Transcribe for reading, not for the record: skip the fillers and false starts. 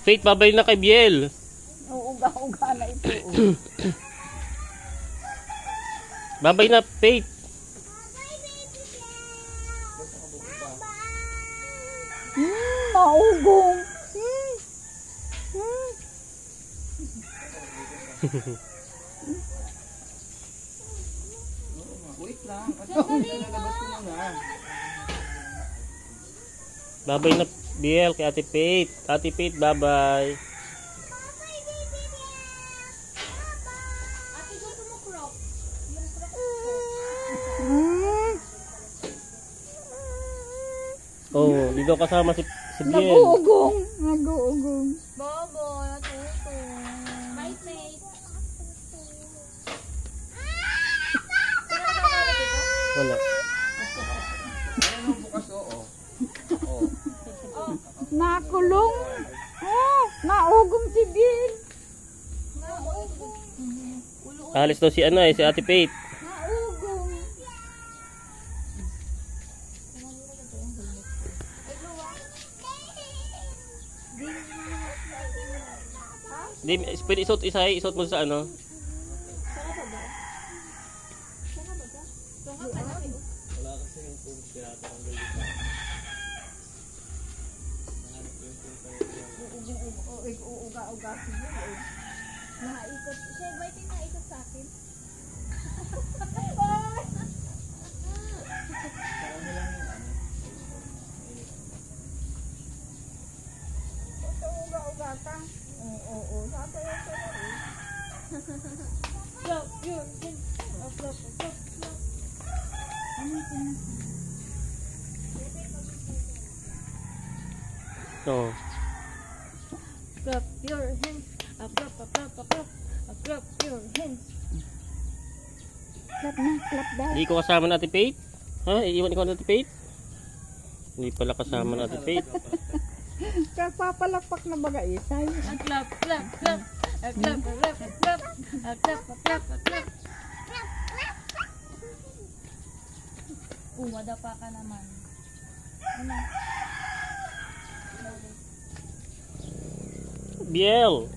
Faith, babay na kay Biel. Uuga-uga na ito. Babay na, Faith. Maugong. Wait lang. Lalabas ko muna. Babay na, Biel, kay Ate Faith. Ate Faith, babay. Oh, di daw kasama si Biel. Nag-uugong. Nag-uugong. Bobo, natuto. My face. Wala. Ano bukas, oo. Nakulong. Oh, naugong si Bill. Alis daw si si Ate Faith. Naugong. Di, pwede isuot mo sa ano? Wala kasi yung tubig tinatanggal dito. Uuga-uga si Bill. Naikot. Siya, ba't yung naikot sa akin? Uuga-uga ka? Oo. Sasayaw ka na rin. Flop your hands. Flop. Ano ito na? Oh. Clap your hands. Clap. Clap your hands. Clap na, clap daw. Hindi ko kasama na Ate Faith? Ha? Iiwan ko na Ate Faith? Hindi pala kasama na Ate Faith. Papalakpak na baga isay. Clap. Clap. Madapa ka naman. Ano? Biel!